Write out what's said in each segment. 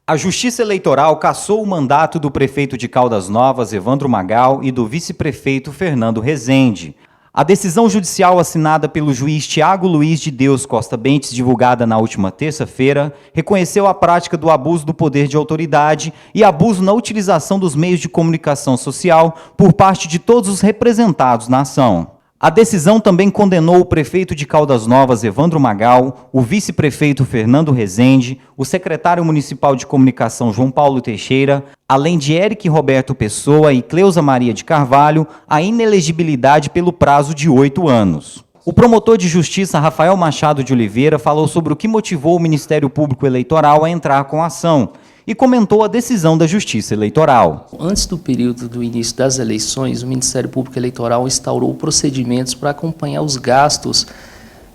A Justiça Eleitoral cassou o mandato do prefeito de Caldas Novas, Evandro Magal, e do vice-prefeito Fernando Rezende. A decisão judicial assinada pelo juiz Tiago Luiz de Deus Costa Bentes, divulgada na última terça-feira, reconheceu a prática do abuso do poder de autoridade e abuso na utilização dos meios de comunicação social por parte de todos os representados na ação. A decisão também condenou o prefeito de Caldas Novas, Evandro Magal, o vice-prefeito Fernando Rezende, o secretário municipal de comunicação João Paulo Teixeira, além de Eric Roberto Pessoa e Cleusa Maria de Carvalho, a inelegibilidade pelo prazo de 8 anos. O promotor de justiça Rafael Machado de Oliveira falou sobre o que motivou o Ministério Público Eleitoral a entrar com a ação e comentou a decisão da Justiça Eleitoral. Antes do período do início das eleições, o Ministério Público Eleitoral instaurou procedimentos para acompanhar os gastos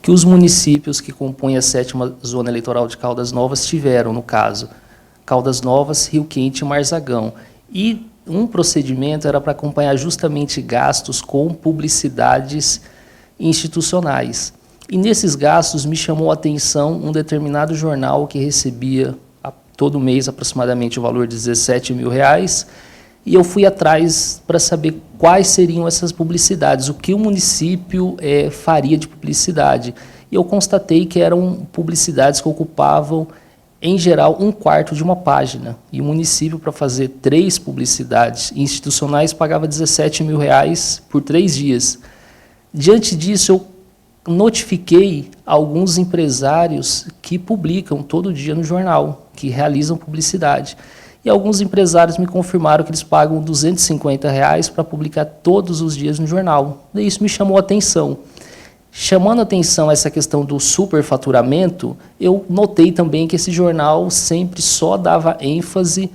que os municípios que compõem a 7ª Zona Eleitoral de Caldas Novas tiveram, no caso, Caldas Novas, Rio Quente e Marzagão. E um procedimento era para acompanhar justamente gastos com publicidades institucionais. E nesses gastos me chamou a atenção um determinado jornal que recebia todo mês aproximadamente o valor de R$17 mil, e eu fui atrás para saber quais seriam essas publicidades, o que o município faria de publicidade. E eu constatei que eram publicidades que ocupavam, em geral, 1/4 de uma página. E o município, para fazer 3 publicidades institucionais, pagava R$17 mil por 3 dias. Diante disso, eu notifiquei alguns empresários que publicam todo dia no jornal, que realizam publicidade. E alguns empresários me confirmaram que eles pagam R$250 para publicar todos os dias no jornal. E isso me chamou a atenção. Chamando a atenção essa questão do superfaturamento, eu notei também que esse jornal sempre só dava ênfase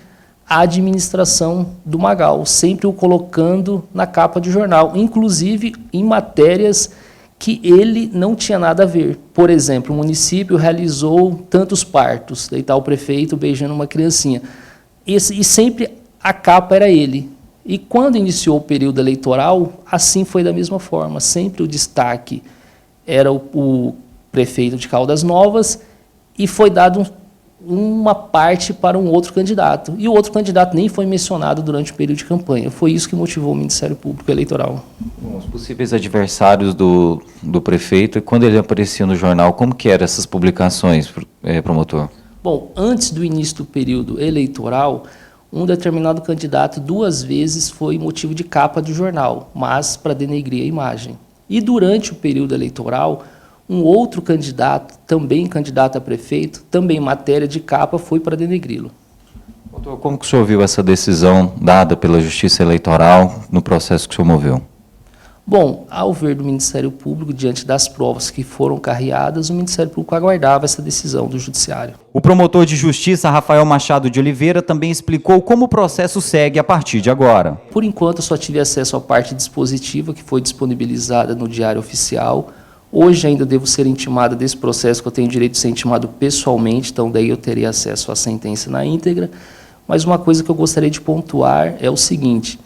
à administração do Magal, sempre o colocando na capa de jornal, inclusive em matérias que ele não tinha nada a ver. Por exemplo, o município realizou tantos partos, daí está o prefeito beijando uma criancinha. E sempre a capa era ele. E quando iniciou o período eleitoral, assim foi da mesma forma. Sempre o destaque era o prefeito de Caldas Novas e foi dado uma parte para um outro candidato. E o outro candidato nem foi mencionado durante o período de campanha. Foi isso que motivou o Ministério Público Eleitoral. Os possíveis adversários do prefeito, quando ele aparecia no jornal, como que eram essas publicações, promotor? Bom, antes do início do período eleitoral, um determinado candidato 2 vezes foi motivo de capa de jornal, mas para denegrir a imagem. E durante o período eleitoral, um outro candidato, também candidato a prefeito, também matéria de capa, foi para denegri-lo. Doutor, como que o senhor viu essa decisão dada pela Justiça Eleitoral no processo que o senhor moveu? Bom, ao ver do Ministério Público, diante das provas que foram carreadas, o Ministério Público aguardava essa decisão do Judiciário. O promotor de Justiça, Rafael Machado de Oliveira, também explicou como o processo segue a partir de agora. Por enquanto, eu só tive acesso à parte dispositiva, que foi disponibilizada no Diário Oficial. Hoje ainda devo ser intimado desse processo, que eu tenho direito de ser intimado pessoalmente, então daí eu teria acesso à sentença na íntegra. Mas uma coisa que eu gostaria de pontuar é o seguinte: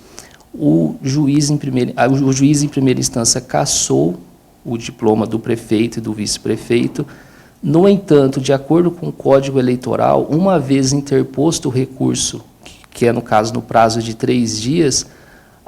o juiz em primeira instância cassou o diploma do prefeito e do vice-prefeito. No entanto, de acordo com o Código Eleitoral, uma vez interposto o recurso, que é no caso no prazo de 3 dias,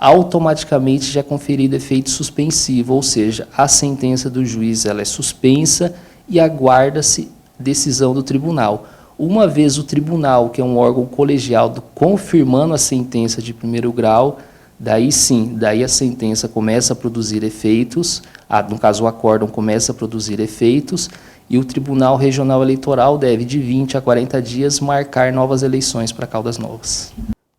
automaticamente já é conferido efeito suspensivo, ou seja, a sentença do juiz ela é suspensa e aguarda-se decisão do tribunal. Uma vez o tribunal, que é um órgão colegial, confirmando a sentença de 1º grau, daí sim, daí a sentença começa a produzir efeitos, no caso o acórdão começa a produzir efeitos, e o Tribunal Regional Eleitoral deve, de 20 a 40 dias, marcar novas eleições para Caldas Novas.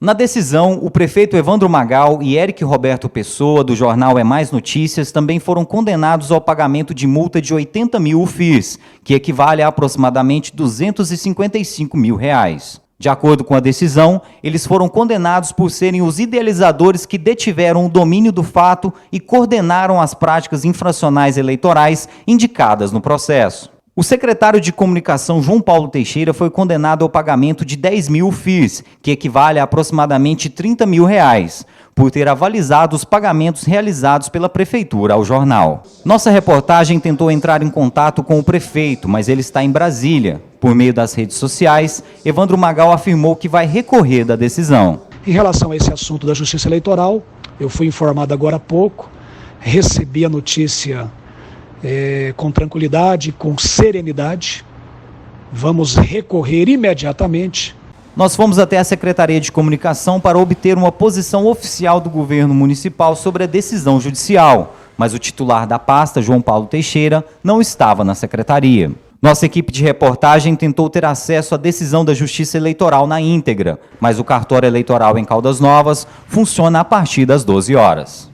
Na decisão, o prefeito Evandro Magal e Eric Roberto Pessoa, do jornal É Mais Notícias, também foram condenados ao pagamento de multa de 80 mil UFIs, que equivale a aproximadamente R$255 mil. De acordo com a decisão, eles foram condenados por serem os idealizadores que detiveram o domínio do fato e coordenaram as práticas infracionais eleitorais indicadas no processo. O secretário de Comunicação, João Paulo Teixeira, foi condenado ao pagamento de 10 mil FIIs, que equivale a aproximadamente R$30 mil, por ter avalizado os pagamentos realizados pela Prefeitura ao jornal. Nossa reportagem tentou entrar em contato com o prefeito, mas ele está em Brasília. Por meio das redes sociais, Evandro Magal afirmou que vai recorrer da decisão. Em relação a esse assunto da Justiça Eleitoral, eu fui informado agora há pouco, recebi a notícia com tranquilidade, com serenidade. Vamos recorrer imediatamente. Nós fomos até a Secretaria de Comunicação para obter uma posição oficial do governo municipal sobre a decisão judicial, mas o titular da pasta, João Paulo Teixeira, não estava na secretaria. Nossa equipe de reportagem tentou ter acesso à decisão da Justiça Eleitoral na íntegra, mas o cartório eleitoral em Caldas Novas funciona a partir das 12 horas.